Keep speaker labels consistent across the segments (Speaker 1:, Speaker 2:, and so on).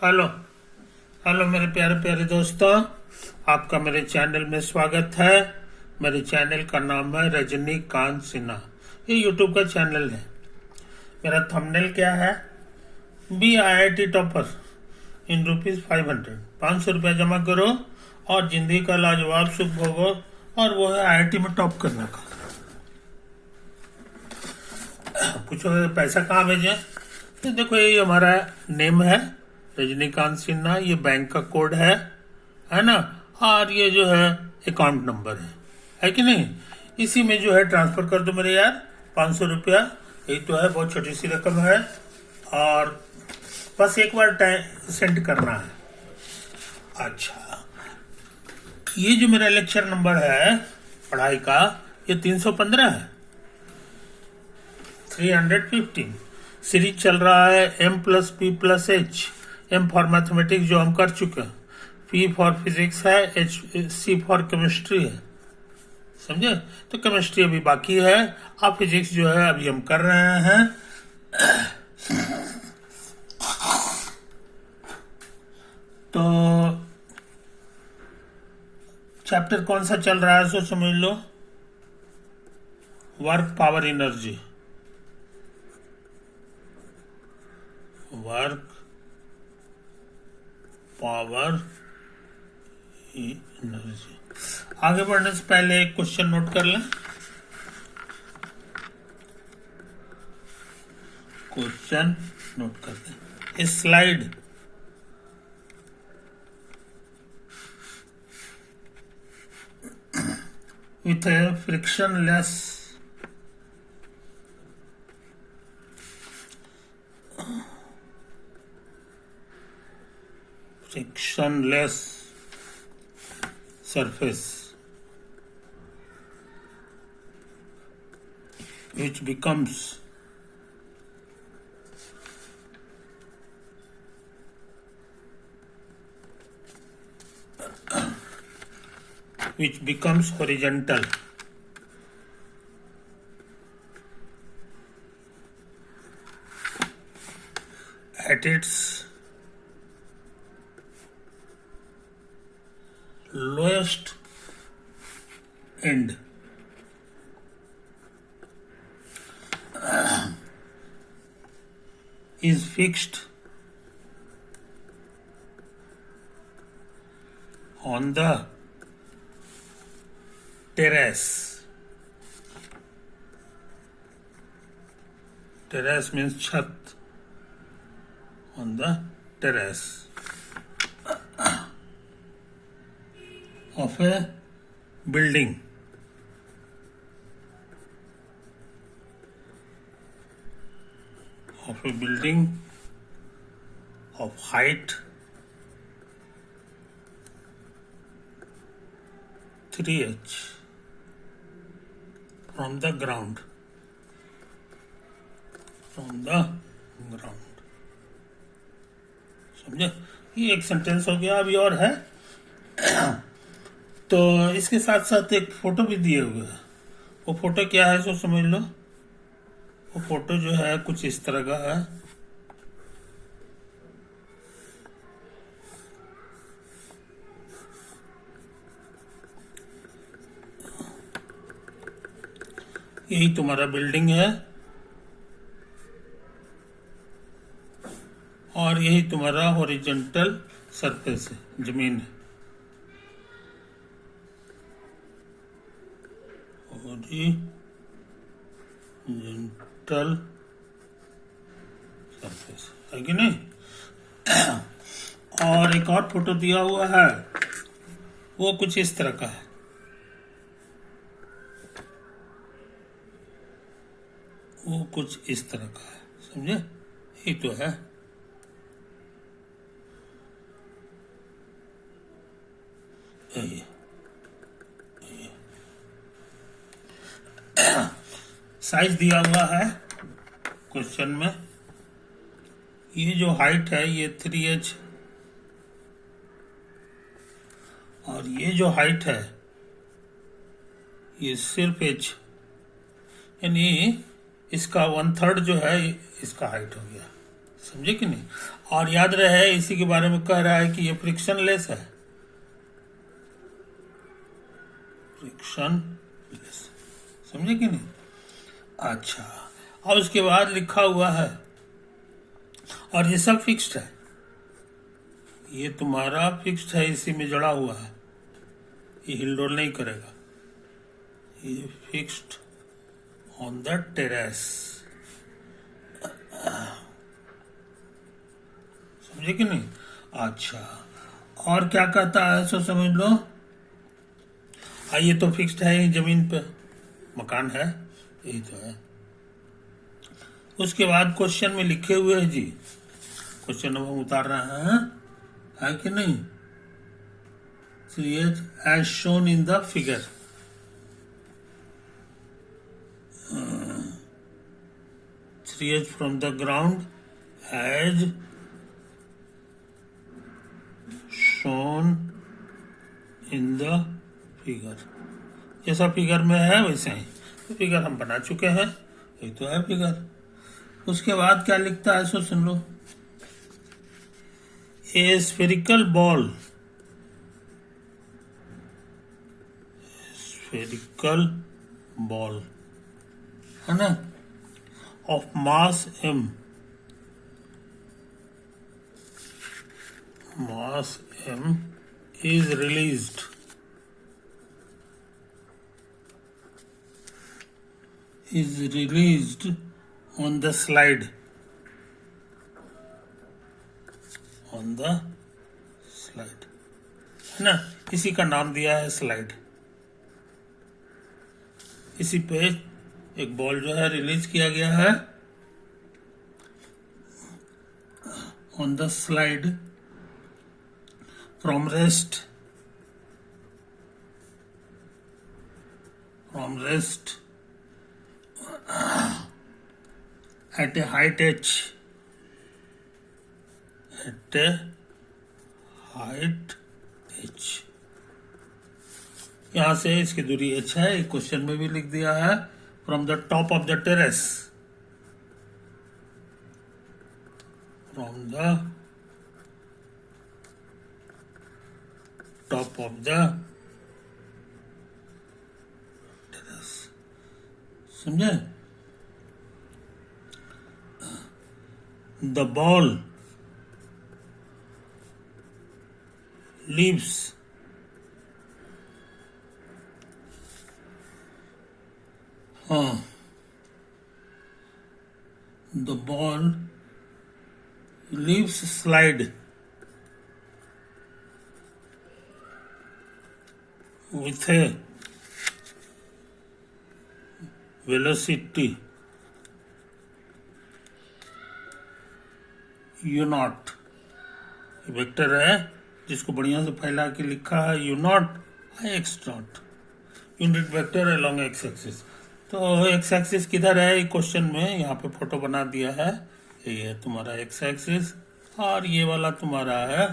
Speaker 1: Hello. Hello मेरे प्यारे प्यारे दोस्तों, आपका मेरे चैनल में स्वागत है। मेरे चैनल का नाम है रजनीकांत सिन्हा। ये यूट्यूब का चैनल है। मेरा थंबनेल क्या है? B IIT topper in ₹500। 500 रुपया जमा करो और जिंदगी का लाजवाब सुख भोगो, और वो है IIT में टॉप करने का। पूछोगे पैसा कहाँ भेजें? तो देखो, ये हमारा नेम है रजनीकांत सिन्हा, ये बैंक का कोड है ना, और ये जो है अकाउंट नंबर है कि नहीं? इसी में जो है ट्रांसफर कर दो मेरे यार, 500 रुपया। यही तो है, बहुत छोटी सी रकम है, और बस एक बार टाइम सेंड करना है। अच्छा, ये जो मेरा लेक्चर नंबर है पढ़ाई का, ये 315 है, 315 सीरीज चल रहा है। M+P+H, M फॉर मैथमेटिक्स जो हम कर चुके हैं, P फॉर फिजिक्स है, C फॉर केमिस्ट्री है। समझे? तो केमिस्ट्री अभी बाकी है, अब फिजिक्स जो है अभी हम कर रहे हैं। तो चैप्टर कौन सा चल रहा है सो समझ लो, work power energy. Work power energy. आगे बढ़ने से पहले एक क्वेश्चन नोट कर लें। क्वेश्चन नोट करते हैं। Slide with a frictionless surface which becomes horizontal at its lowest end is fixed on the terrace. Terrace means छत, on the terrace of a building of height 3h from the ground. समझे? ये एक sentence हो गया। अभी और है तो इसके साथ साथ एक फोटो भी दिए हुए है। वो फोटो क्या है सो समझ लो। वो फोटो जो है कुछ इस तरह का है। यही तुम्हारा बिल्डिंग है और यही तुम्हारा हॉरिजॉन्टल सरफेस है, जमीन है। हॉरिजॉन्टल सरफेस है कि नहीं? और एक और फोटो दिया हुआ है, वो कुछ इस तरह का है। वो कुछ इस तरह का है, समझे? ये तो है। साइज दिया हुआ है क्वेश्चन में। ये जो हाइट है ये 3h, और ये जो हाइट है ये सिर्फ h, यानी इसका 1/3 जो है इसका हाइट हो गया। समझे कि नहीं। और याद रहे इसी के बारे में कह रहा है कि ये फ्रिक्शनलेस है, फ्रिक्शनलेस, समझे कि नहीं। अच्छा, और उसके बाद लिखा हुआ है, और ये सब फिक्स्ड है, ये तुम्हारा फिक्स्ड है, इसी में जड़ा हुआ है, ये हिलडोल नहीं करेगा, ये फिक्स्ड ऑन द टेरेस, समझे कि नहीं। अच्छा, और क्या कहता है सो समझ लो। ये तो फिक्स्ड है, जमीन पे मकान है, यही तो है। उसके बाद क्वेश्चन में लिखे हुए हैं जी, क्वेश्चन अब हम उतार रहे हैं, है कि नहीं। 3H as shown in the figure, 3H from the ground as shown in the figure, जैसा फिगर में है वैसे ही, तो फिगर हम बना चुके हैं, ये तो है फिगर। उसके बाद क्या लिखता है सो सुन लो। A spherical ball, spherical ball है ना, of mass m, mass m is released on the slide, on the slide, है ना, इसी का नाम दिया है स्लाइड। इसी पे एक बॉल जो है रिलीज किया गया है on the slide from rest at a height h, at a height h, यहां से इसकी दूरी h है, एक क्वेश्चन में भी लिख दिया है, from the top of the terrace, from the top of the terrace, समझे। The ball leaves the ball leaves slide with a velocity u not, vector है जिसको बढ़िया से फैला के लिखा है u not x not, unit vector along x axis. तो x एक्सिस किधर है क्वेश्चन में, यहाँ पे फोटो बना दिया है, ये है तुम्हारा x एक्सिस और ये वाला तुम्हारा है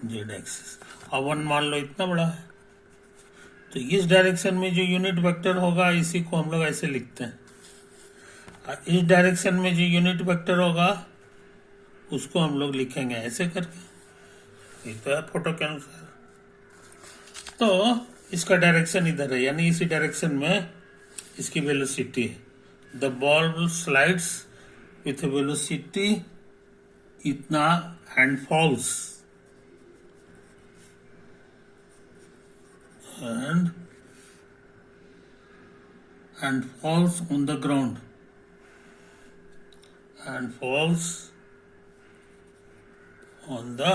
Speaker 1: z एक्सिस, और वन मान लो इतना बड़ा है, तो इस डायरेक्शन में जो यूनिट वेक्टर होगा इसी को हम लोग ऐसे लिखते हैं, और इस डायरेक्शन में जो यूनिट वेक्टर होगा उसको हम लोग लिखेंगे ऐसे करके, ये तो है फोटो के अनुसार। तो इसका डायरेक्शन इधर है, यानी इसी डायरेक्शन में इसकी वेलोसिटी है, the ball slides with velocity इतना and falls, and falls on the ground, and falls on the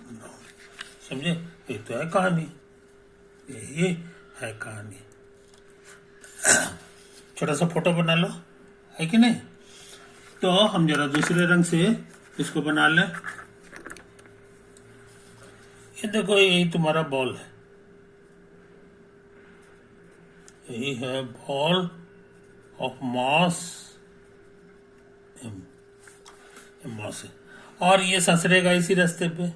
Speaker 1: ground, समझे। ये तो है कहानी, यही है कहानी। छोटा सा फोटो बना लो, है कि नहीं। तो हम जरा दूसरे रंग से इसको बना लें। ये देखो, यही तुम्हारा बॉल है, यही है बॉल ऑफ मास मास है, और ये ससरेगा इसी रास्ते पे,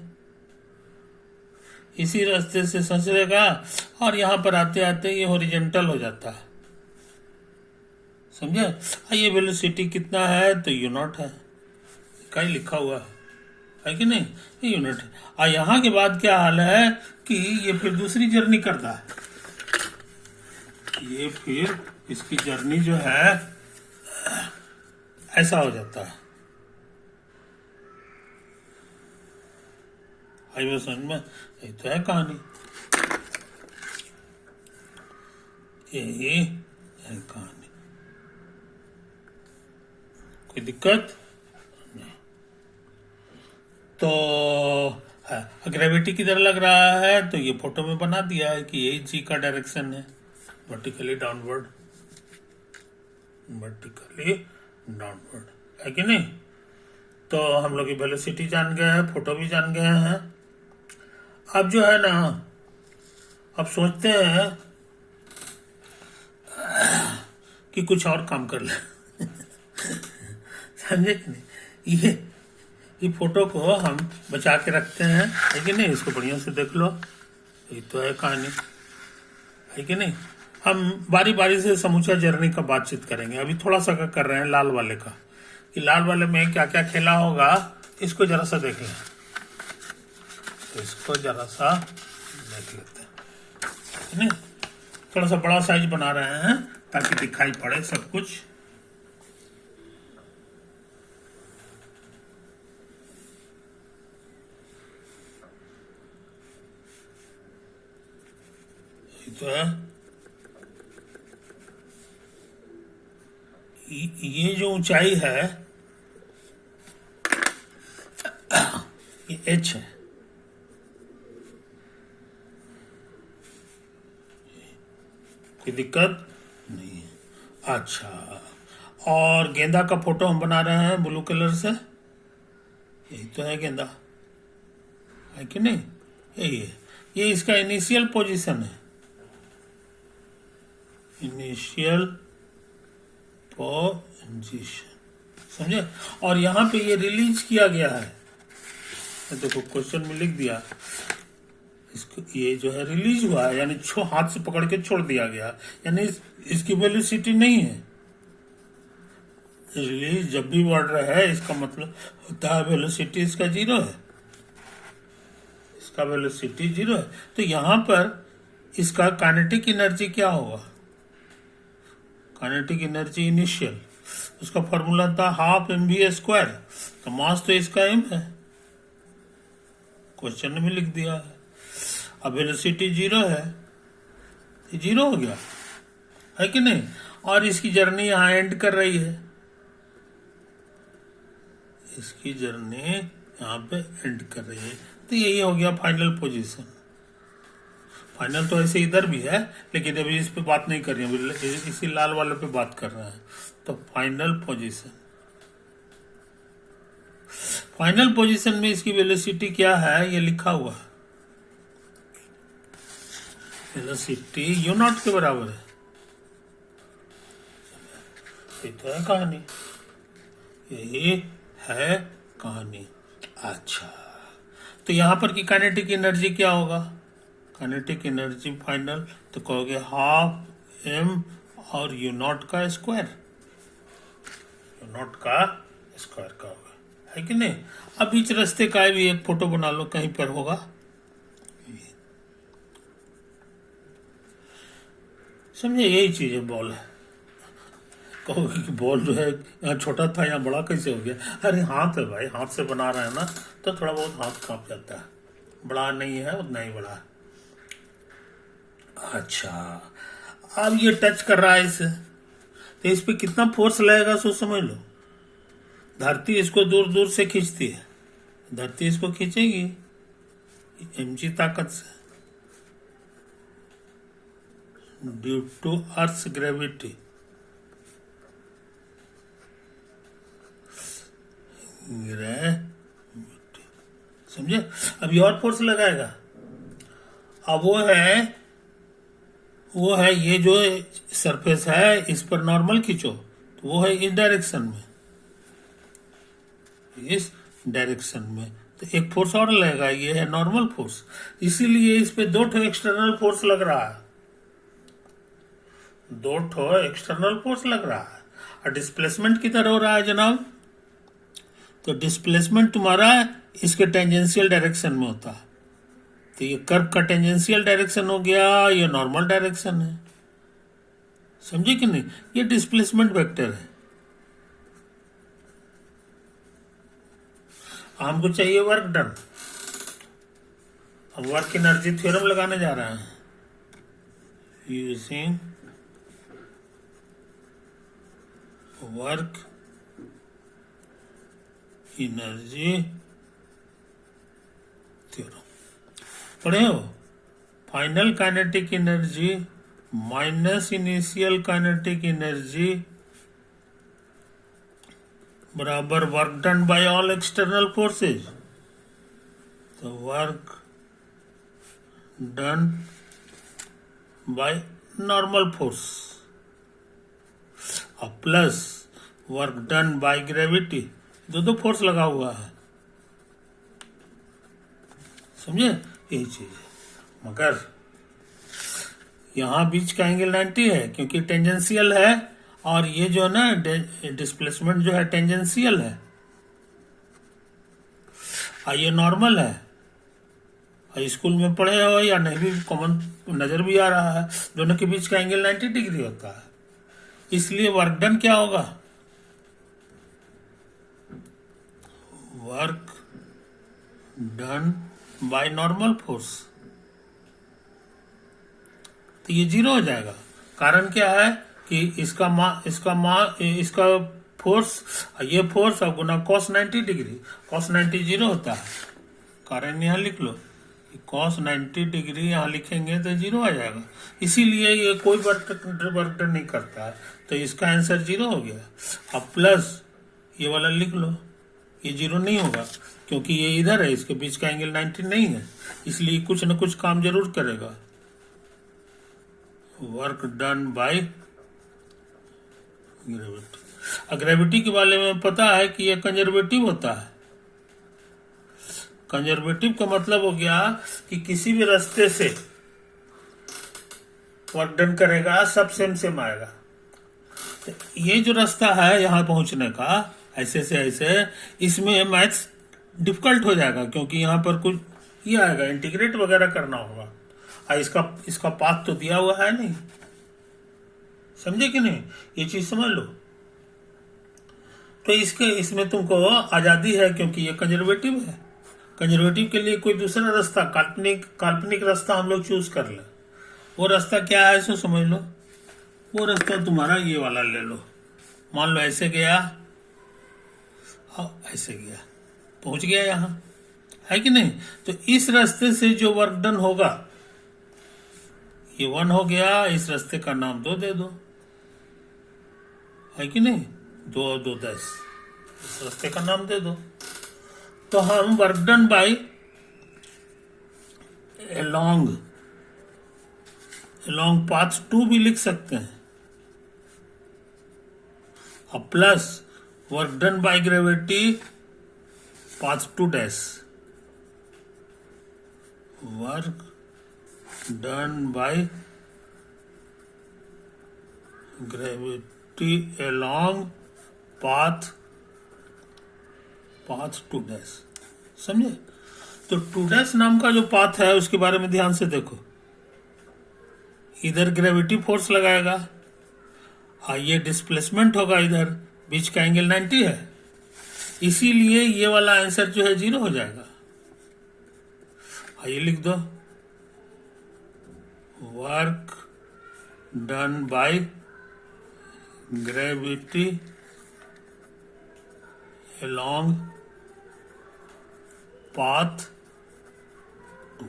Speaker 1: इसी रास्ते से ससरेगा, और यहां पर आते आते ये हॉरिजॉन्टल हो जाता है, समझे। ये वेलोसिटी कितना है, तो यू नॉट है, कहीं लिखा हुआ है कि नहीं, ये यूनिट है। यहाँ के बाद क्या हाल है कि ये फिर दूसरी जर्नी करता है, ये फिर इसकी जर्नी जो है ऐसा हो जाता है। आई वो समझ में, ये तो है कहानी, यही है कहानी, कोई दिक्कत नहीं। तो ग्रेविटी किधर लग रहा है, तो ये फोटो में बना दिया है कि यही जी का डायरेक्शन है, वर्टिकली डाउनवर्ड, वर्टिकली डाउनवर्ड, है कि नहीं। तो हम लोग की वेलोसिटी जान गए हैं, फोटो भी जान गए हैं। अब जो है ना, अब सोचते हैं कि कुछ और काम कर ले समझे कि नहीं। ये फोटो को हम बचा के रखते हैं, है कि नहीं, इसको बढ़िया से देख लो, ये तो है कहानी, है कि नहीं। हम बारी बारी से समूचा जर्नी का बातचीत करेंगे। अभी थोड़ा सा कर रहे हैं लाल वाले का, कि लाल वाले में क्या क्या खेला होगा, इसको जरा सा देख लें, इसको जरा सा देख लेते हैं, नहीं, थोड़ा सा बड़ा साइज बना रहे हैं ताकि दिखाई पड़े सब कुछ। तो ये जो ऊंचाई है ये h है, कोई दिक्कत नहीं है। अच्छा, और गेंदा का फोटो हम बना रहे हैं ब्लू कलर से, यही तो है गेंदा, है कि नहीं, यही है, ये इसका इनिशियल पोजीशन है, इनिशियल पोजीशन, समझे। और यहाँ पे ये रिलीज किया गया है, देखो क्वेश्चन में लिख दिया, इसको ये जो है रिलीज हुआ है, यानी हाथ से पकड़ के छोड़ दिया गया, यानी इसकी वेलोसिटी नहीं है। रिलीज जब भी बढ़ रहा है इसका मतलब होता है वेलोसिटी इसका जीरो है, इसका वेलोसिटी जीरो है। तो यहाँ पर इसका काइनेटिक एनर्जी क्या होगा, काइनेटिक एनर्जी इनिशियल, उसका फॉर्मूला था हाफ mv², तो मास तो इसका m है, क्वेश्चन में लिख दिया है। अब वेलोसिटी जीरो है, ये जीरो हो गया, है कि नहीं। और इसकी जर्नी यहाँ एंड कर रही है, इसकी जर्नी यहाँ पे एंड कर रही है, तो यही हो गया फाइनल पोजीशन। फाइनल तो ऐसे इधर भी है, लेकिन अभी इस पे बात नहीं कर रही है, अभी इसी लाल वाले पे बात कर रहे हैं। तो फाइनल पोजीशन, फाइनल पोजीशन में इसकी वेलोसिटी क्या है, ये लिखा हुआ है, वेलोसिटी यू नॉट के बराबर है, ये तो है कहानी, यही है कहानी। अच्छा, तो यहां पर की काइनेटिक एनर्जी क्या होगा, काइनेटिक एनर्जी फाइनल, तो कहोगे हाफ m और यू नॉट का स्क्वायर, यू नॉट का स्क्वायर का होगा, है कि नहीं। अब बीच रास्ते का भी एक फोटो बना लो, कहीं पर होगा, समझे, यही चीज है बॉल है। कहोगे कि बॉल जो है यहाँ छोटा था यहाँ बड़ा कैसे हो गया, अरे हाथ है भाई, हाथ से बना रहे हैं ना, तो थोड़ा बहुत हाथ कांप जाता है, बड़ा नहीं है उतना ही बड़ा है। अच्छा, अब ये टच कर रहा है इसे, तो इस पे कितना फोर्स लगेगा सो समझ लो। धरती इसको दूर दूर से खींचती है, धरती इसको खींचेगी mg ताकत से, ड्यू टू अर्थ ग्रेविटी, समझे। अब ये और फोर्स लगाएगा, अब वो है ये जो सरफेस है इस पर नॉर्मल खींचो, तो वो है इस डायरेक्शन में, इस डायरेक्शन में, तो एक फोर्स और लगेगा, ये है नॉर्मल फोर्स, इसीलिए इस पे दो ठो एक्सटर्नल फोर्स लग रहा है, दो ठो एक्सटर्नल फोर्स लग रहा है। और डिस्प्लेसमेंट किधर हो रहा है जनाब? तो डिस्प्लेसमेंट तुम्हारा इसके टेंजेंशियल डायरेक्शन में होता है। तो ये कर्व का टेंजेंशियल डायरेक्शन हो गया, ये नॉर्मल डायरेक्शन है। समझे कि नहीं? ये डिस्प्लेसमेंट वेक्टर है। हमको चाहिए वर्क डन। अब वर्क एनर्जी थ्योरम लगाने जा रहे हैं यूजिंग वर्क एनर्जी थ्योरम। पढ़े हो? Final kinetic energy minus initial kinetic energy बराबर work done by all external forces. तो work done by normal force और plus work done by gravity. दो फोर्स लगा हुआ है। समझे? यही चीज है। मगर यहां बीच का एंगल 90 है क्योंकि टेंजेंशियल है, और ये जो है ना डिस्प्लेसमेंट जो है टेंजेंशियल है और ये नॉर्मल है। और स्कूल में पढ़े हो या नहीं भी कॉमन नजर भी आ रहा है, दोनों के बीच का एंगल 90 डिग्री होता है। इसलिए वर्क डन क्या होगा? Work done by normal force. तो ये 0 हो जाएगा। कारण क्या है कि इसका फोर्स, ये फोर्स और गुना cos 90 डिग्री। cos 90 0 होता है। कारण यहां लिख लो, cos 90 डिग्री यहां लिखेंगे तो 0 आ जाएगा। इसीलिए ये कोई वर्क डन नहीं करता है। तो इसका आंसर 0 हो गया। अब प्लस ये वाला लिख लो, ये 0 नहीं होगा क्योंकि ये इधर है, इसके बीच का एंगल 90 नहीं है, इसलिए कुछ न कुछ काम जरूर करेगा। Work done by gravity. Gravity के बारे में पता है कि ये कंजर्वेटिव होता है। कंजर्वेटिव का मतलब हो गया कि किसी भी रास्ते से वर्क डन करेगा सब सेम आएगा। तो ये जो रास्ता है यहां पहुंचने का, ऐसे से ऐसे, इसमें मैथ्स डिफिकल्ट हो जाएगा क्योंकि यहां पर कुछ ये आएगा, इंटीग्रेट वगैरह करना होगा। और इसका पाथ तो दिया हुआ है नहीं। समझे कि नहीं? ये चीज समझ लो। तो इसमें तुमको आजादी है क्योंकि ये कंजर्वेटिव है। कंजर्वेटिव के लिए कोई दूसरा रास्ता, काल्पनिक रास्ता हम लोग चूज कर ले। वो रास्ता क्या है सो समझ लो। वो रास्ता तुम्हारा ये वाला ले लो। मान लो ऐसे गया और ऐसे गया, पहुंच गया यहां, है कि नहीं? तो इस रास्ते से जो वर्क डन होगा ये 1 हो गया। इस रास्ते का नाम 2 दे दो, है कि नहीं? 2 और 2 10, इस रास्ते का नाम दे दो। तो हम work done bye along path 2 भी लिख सकते हैं, और plus work done by gravity path 2 dash. Work done by gravity along path 2 dash. समझे? तो 2 डैश नाम का जो पाथ है उसके बारे में ध्यान से देखो। इधर ग्रेविटी फोर्स लगाएगा और ये डिस्प्लेसमेंट होगा, इधर बीच का एंगल 90 है, इसीलिए ये वाला आंसर जो है 0 हो जाएगा। ये लिख दो, work done by gravity along path 2।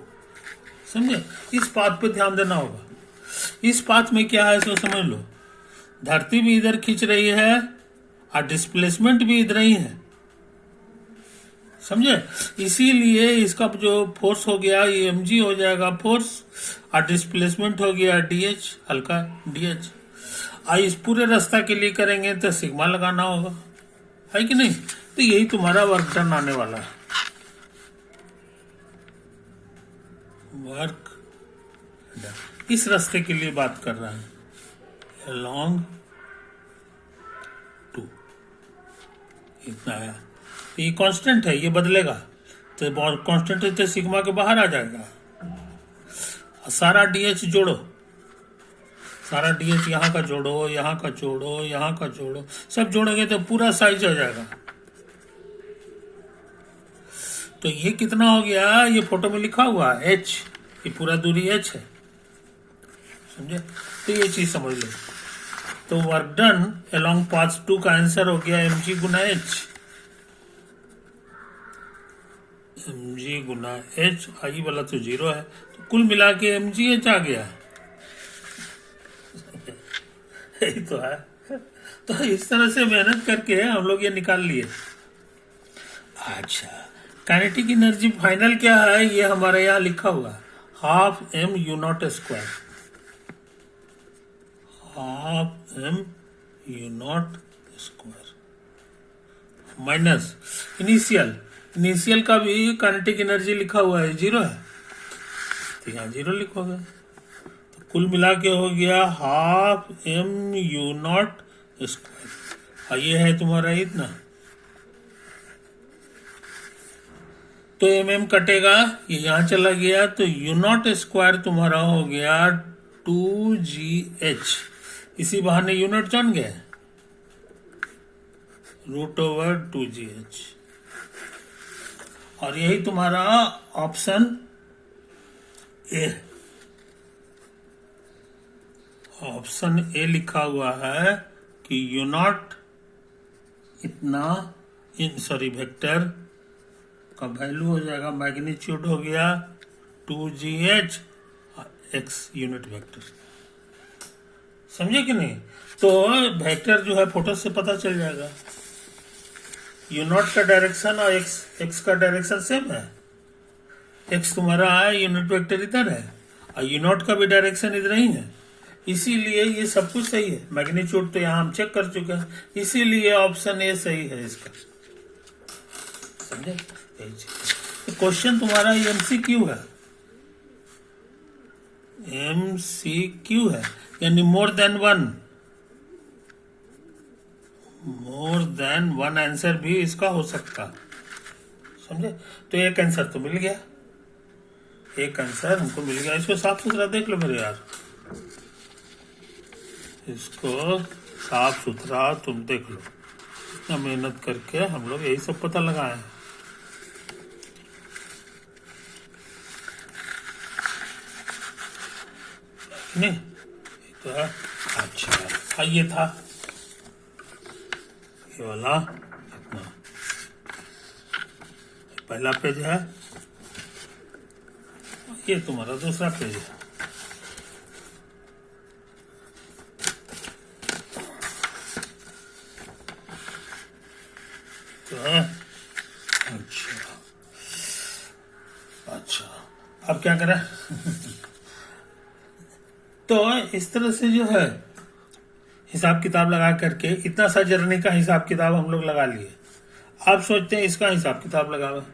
Speaker 1: समझे? इस पाथ पे ध्यान देना होगा। इस पाथ में क्या है सो समझ लो। धरती भी इधर खींच रही है और डिस्प्लेसमेंट भी इधर ही है। समझे? इसीलिए इसका जो फोर्स हो गया ये mg हो जाएगा फोर्स, और डिस्प्लेसमेंट हो गया dh, हल्का dh। और इस पूरे रास्ता के लिए करेंगे तो सिग्मा लगाना होगा, है कि नहीं? तो यही तुम्हारा वर्क डन आने वाला है। वर्क डन इस रास्ते के लिए बात कर रहा है, along इतना आया। तो ये कांस्टेंट है, ये बदलेगा, तो कांस्टेंट है तो सिग्मा के बाहर आ जाएगा। सारा डीएच जोड़ो, सारा डीएच यहाँ का जोड़ो, यहाँ का जोड़ो, यहाँ का जोड़ो, सब जोड़ोगे तो पूरा साइज आ जाएगा। तो ये कितना हो गया, ये फोटो में लिखा हुआ है h, ये पूरा दूरी h है, समझे। तो ये चीज समझ लो। तो वर्क डन अलोंग पाथ 2 का आंसर हो गया mg गुना h, mg गुना h, आई वाला तो 0 है, तो कुल मिला के mgh आ गया। यही तो है। तो इस तरह से मेहनत करके हम लोग ये निकाल लिए। अच्छा, काइनेटिक एनर्जी फाइनल क्या है, ये हमारे यहाँ लिखा हुआ है, half M U naught square, half M U naught square minus initial का भी काइनेटिक एनर्जी लिखा हुआ है, 0 है, तो यहाँ 0 लिखोगे, तो कुल मिला के हो गया half M U naught square, और ये है तुम्हारा इतना। तो एम कटेगा, ये यहां चला गया, तो यू नॉट स्क्वायर तुम्हारा हो गया 2gh, इसी बहाने यूनिट जान गए, √2gh, और यही तुम्हारा ऑप्शन ए, ऑप्शन ए लिखा हुआ है कि यू नॉट इतना वेक्टर का वैल्यू हो जाएगा, मैग्नीट्यूड हो गया 2gh x यूनिट वेक्टर, समझे कि नहीं। तो वेक्टर जो है फोटो से पता चल जाएगा, यू नॉट का डायरेक्शन और x का डायरेक्शन सेम है, x तुम्हारा है, यूनिट वेक्टर इधर है, और यू नॉट का भी डायरेक्शन इधर ही है, इसीलिए ये सब कुछ सही है। मैग्नीट्यूड तो यहाँ हम चेक कर चुके हैं, इसीलिए ऑप्शन ए सही है इसका, समझे। तो क्वेश्चन तुम्हारा MCQ है, MCQ है, यानी मोर देन वन आंसर भी इसका हो सकता, समझे। तो एक आंसर तो मिल गया, एक आंसर हमको मिल गया। इसको साफ सुथरा देख लो मेरे यार, इसको साफ सुथरा तुम देख लो, इतना मेहनत करके हम लोग यही सब पता लगाए हैं। नहीं तो है। अच्छा, ये था ये वाला इतना, पहला पेज है, ये तुम्हारा दूसरा पेज है। तो अच्छा अब क्या करें। तो इस तरह से जो है हिसाब किताब लगा करके इतना सा जर्नी का हिसाब किताब हम लोग लगा लिए। आप सोचते हैं इसका हिसाब किताब लगावा,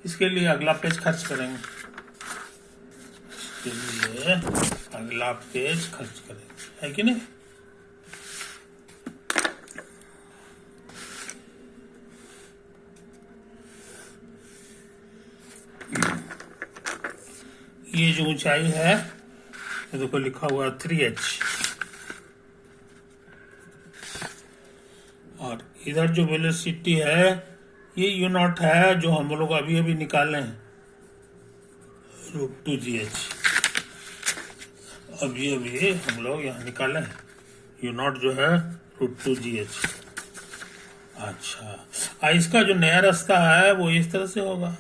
Speaker 1: इसके लिए अगला पेज खर्च करेंगे, इसके लिए अगला पेज खर्च करेंगे, है कि नहीं। ये जो ऊंचाई है ये देखो लिखा हुआ 3h, और इधर जो वेलोसिटी है ये यू नॉट है, जो हम लोग अभी अभी निकाले हैं, √2gh, अभी अभी हम लोग यहाँ निकाले हैं, यू नॉट जो है √2gh। अच्छा, इसका जो नया रास्ता है वो इस तरह से होगा।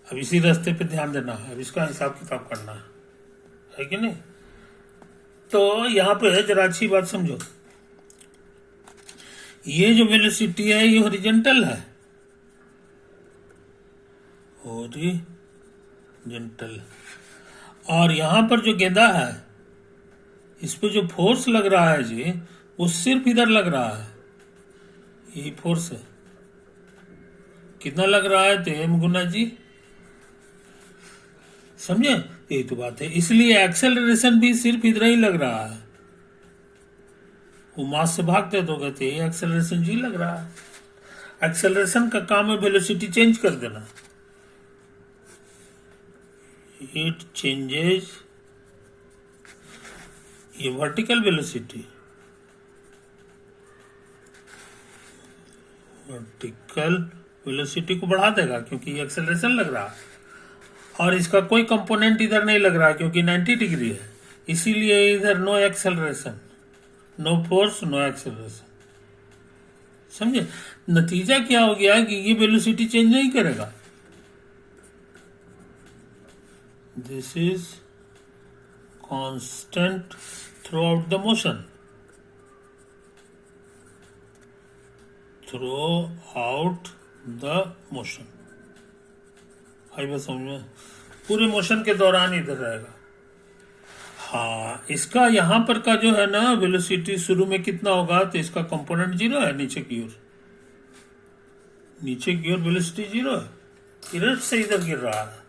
Speaker 1: अब इसी रास्ते पे ध्यान देना है, अब इसका हिसाब किताब करना है कि नहीं। तो यहाँ पे जरा अच्छी बात समझो, ये जो वेलोसिटी है ये हॉरिजॉन्टल है, हॉरिजॉन्टल, और यहाँ पर जो गेंदा है इस पे जो फोर्स लग रहा है जी वो सिर्फ इधर लग रहा है, यही फोर्स है। कितना लग रहा है, तो m गुना g, समझे। यही तो बात है, इसलिए एक्सेलरेशन भी सिर्फ इधर ही लग रहा है, वो मास से भागते तो कहते हैं एक्सेलरेशन जी लग रहा है। एक्सेलरेशन का काम है वेलोसिटी चेंज कर देना। इट चेंजेस ये वर्टिकल वेलोसिटी, वर्टिकल वेलोसिटी को बढ़ा देगा क्योंकि ये एक्सेलरेशन लग रहा है, और इसका कोई कंपोनेंट इधर नहीं लग रहा क्योंकि 90 डिग्री है, इसीलिए इधर no acceleration, no force no acceleration. समझे? नतीजा क्या हो गया कि ये वेलोसिटी चेंज नहीं करेगा। This is constant throughout the motion, throughout the motion. आई बात समझ में? पूरे मोशन के दौरान इधर रहेगा। हाँ, इसका यहां पर का जो है ना वेलोसिटी शुरू में कितना होगा, तो इसका कंपोनेंट 0 है नीचे की ओर, नीचे की ओर वेलोसिटी 0 है, इधर से इधर गिर रहा है।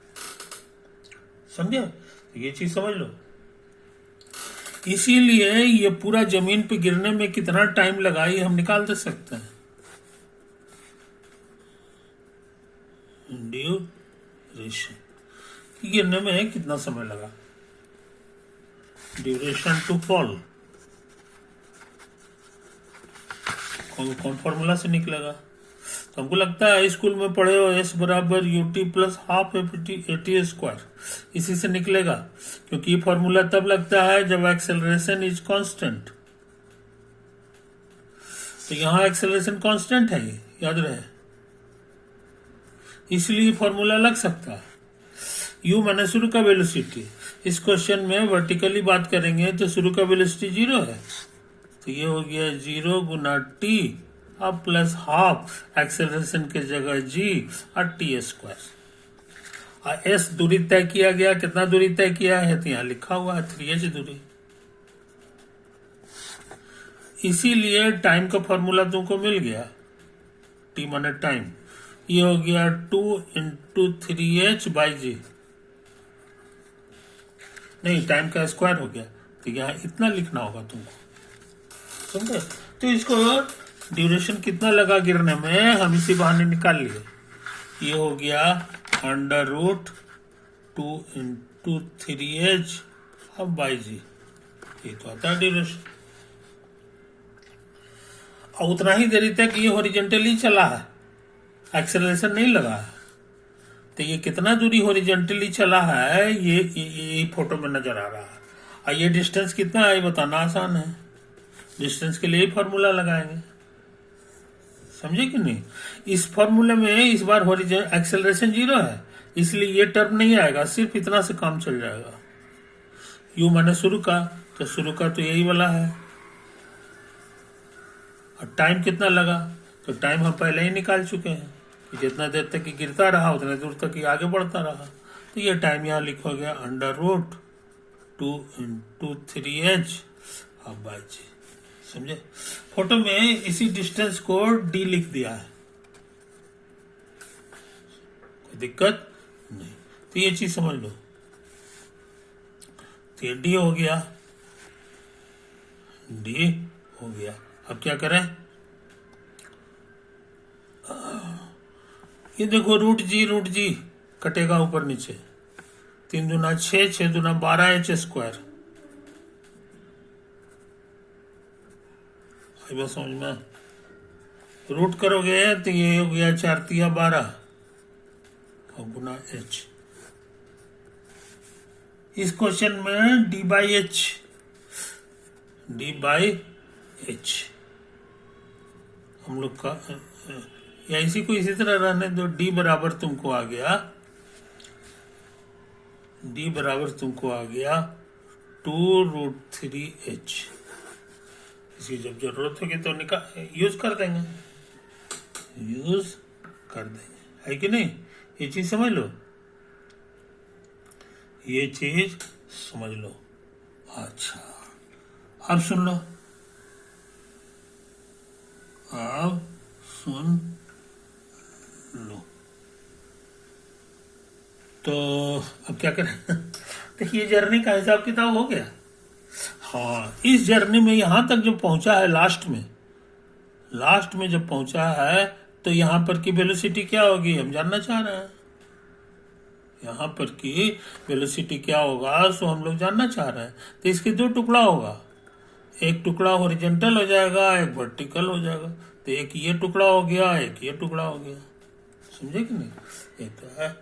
Speaker 1: समझे? ये चीज समझ लो। इसीलिए ये पूरा जमीन पे गिरने में कितना टाइम लगा ये हम निकाल दे सकते हैं। ड्यूरेशन, गिरने में कितना समय लगा, ड्यूरेशन टू फॉल कौन फॉर्मूला से निकलेगा? तो हमको लगता है स्कूल में पढ़े हो एस बराबर UT plus half eighty square, इसी से निकलेगा, क्योंकि ये फॉर्मूला तब लगता है जब एक्सेलरेशन इज कांस्टेंट। तो यहां एक्सेलरेशन कांस्टेंट है, ये याद रहे, इसलिए फॉर्मूला लग सकता है। यू माने शुरू का वेलोसिटी, इस क्वेश्चन में वर्टिकली बात करेंगे तो शुरू का वेलोसिटी 0 है, तो ये हो गया 0 गुना टी अब प्लस हाफ एक्सेलरेशन के जगह जी और टी स्क्वायर। और एस दूरी तय किया गया, कितना दूरी तय किया है तो यहां लिखा हुआ है 3h दूरी। इसीलिए टाइम का फॉर्मूला तुमको मिल गया, टी माने टाइम, ये हो गया 2 इंटू 3h बाई जी, नहीं टाइम का स्क्वायर हो गया, तो यहाँ इतना लिखना होगा तुमको। समझे? तो इसको ड्यूरेशन कितना लगा गिरने में हम इसी बहाने निकाल लिए। ये हो गया अंडर रूट 2 इंटू 3h अब बाई जी, ये तो आता है ड्यूरेशन। और उतना ही देरी तक ये हॉरिजॉन्टली चला है, एक्सेलरेशन नहीं लगा है। तो ये कितना दूरी हॉरिजॉन्टली चला है ये फोटो में नजर आ रहा है। और ये डिस्टेंस कितना है ये बताना आसान है, डिस्टेंस के लिए ही फॉर्मूला लगाएंगे। समझे कि नहीं? इस फॉर्मूले में इस बार एक्सेलरेशन 0 है, इसलिए ये टर्म नहीं आएगा, सिर्फ इतना से काम चल जाएगा। यू माने शुरू का, तो शुरू का तो यही वाला है। और टाइम कितना लगा, तो टाइम हम पहले ही निकाल चुके हैं कि जितना देर तक गिरता रहा उतने दूर तक ही आगे बढ़ता रहा। तो ये टाइम यहाँ लिखा गया अंडर रूट 2 इंटू 3h अब बाई जी। समझे? फोटो में इसी डिस्टेंस को d लिख दिया है, कोई दिक्कत नहीं। तो ये चीज समझ लो, तो ये d हो गया, d हो गया। अब क्या करें, ये देखो रूट जी कटेगा ऊपर नीचे, 3 दूना 6, 6 दूना 12h स्क्वायर। बस समझ में, रूट करोगे तो ये हो गया 4 तिया 12 और गुना h। इस क्वेश्चन में d बाई h हम लोग का, या इसी को इसी तरह रहने दो। d बराबर तुमको आ गया 2√3h। इसकी जब जरूरत होगी तो यूज कर देंगे, है कि नहीं? ये चीज समझ लो, ये चीज समझ लो। अच्छा अब सुन लो, अब सुन लो। तो अब क्या करें? तो ये जर्नी का हिसाब किताब हो गया। हाँ, इस जर्नी में यहां तक जब पहुंचा है, लास्ट में जब पहुंचा है, तो यहां पर की वेलोसिटी क्या होगी हम जानना चाह रहे हैं। यहां पर की वेलोसिटी क्या होगा सो हम लोग जानना चाह रहे हैं। तो इसके दो टुकड़ा होगा, एक टुकड़ा हॉरिजॉन्टल हो जाएगा, एक वर्टिकल हो जाएगा। तो एक ये टुकड़ा हो गया, एक ये टुकड़ा हो गया, समझे कि नहीं। ये तो है,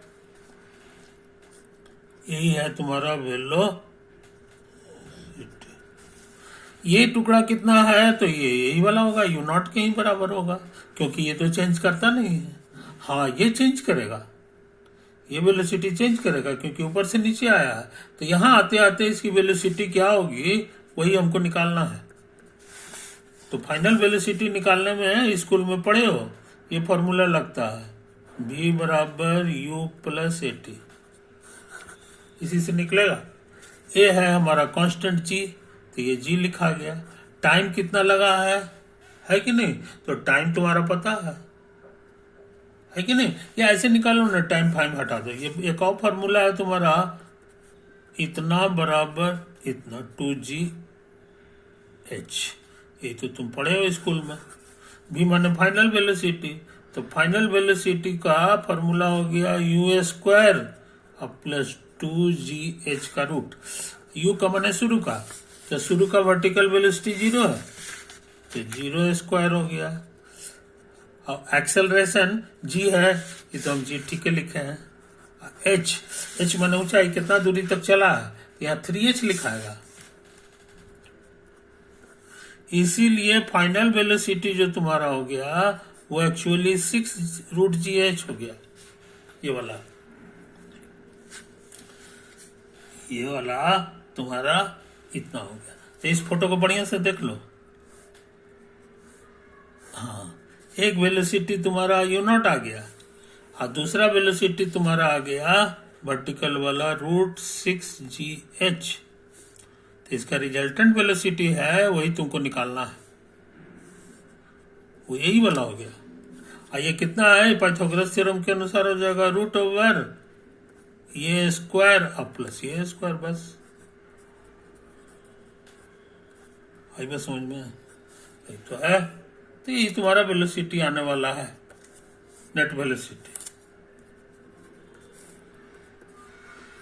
Speaker 1: यही है तुम्हारा वेलोसिटी। ये टुकड़ा कितना है, तो ये यही वाला होगा, यू नॉट के ही बराबर होगा, क्योंकि ये तो चेंज करता नहीं है। हाँ, ये चेंज करेगा, ये वेलोसिटी चेंज करेगा क्योंकि ऊपर से नीचे आया है। तो यहाँ आते आते इसकी वेलोसिटी क्या होगी वही हमको निकालना है। तो फाइनल वेलोसिटी निकालने में स्कूल में पढ़े हो, ये फॉर्मूला लगता है v बराबर u प्लस AT, इसी से निकलेगा। ए है हमारा कांस्टेंट g, तो ये g लिखा गया। टाइम कितना लगा है कि नहीं, तो टाइम तुम्हारा पता है कि नहीं। या ऐसे निकालो ना, टाइम फाइव हटा दो। ये एक और फॉर्मूला है तुम्हारा, इतना बराबर इतना 2gh, ये तो तुम पढ़े हो स्कूल में। भी माने फाइनल वेलोसिटी, तो फाइनल वेलोसिटी का फॉर्मूला हो गया u स्क्वायर प्लस 2gh का रूट। u का माने शुरू का, तो शुरू का वर्टिकल वेलोसिटी 0 है, तो 0 स्क्वायर हो गया। और एक्सेलरेशन g है, ये तो हम g ठीक है लिखे हैं। h माने ऊंचाई, कितना दूरी तक चला है, यहाँ 3h लिखाएगा। इसीलिए फाइनल वेलोसिटी जो तुम्हारा हो गया वो एक्चुअली 6√gh हो गया। ये वाला तुम्हारा इतना हो गया। तो इस फोटो को बढ़िया से देख लो। हाँ, एक वेलोसिटी तुम्हारा u0 आ गया और दूसरा वेलोसिटी तुम्हारा आ गया वर्टिकल वाला √6gh। तो इसका रिजल्टेंट वेलोसिटी है वही तुमको निकालना है, वो यही वाला हो गया। और ये कितना है, पाइथागोरस थ्योरम के अनुसार हो जाएगा √ओवर ये स्क्वायर प्लस ये स्क्वायर। बस आई बस समझ में, एक तो है। तो ये तुम्हारा वेलोसिटी आने वाला है, नेट वेलोसिटी।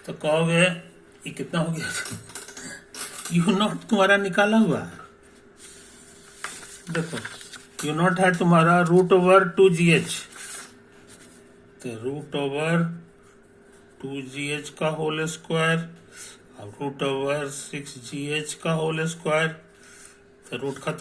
Speaker 1: तो कहोगे ये कितना हो गया, u0 तुम्हारा निकाला हुआ है। देखो u0 है तुम्हारा √2gh, तो √2gh का होल स्क्वायर और √6gh का होल स्क्वायर। तो रूट खत्म।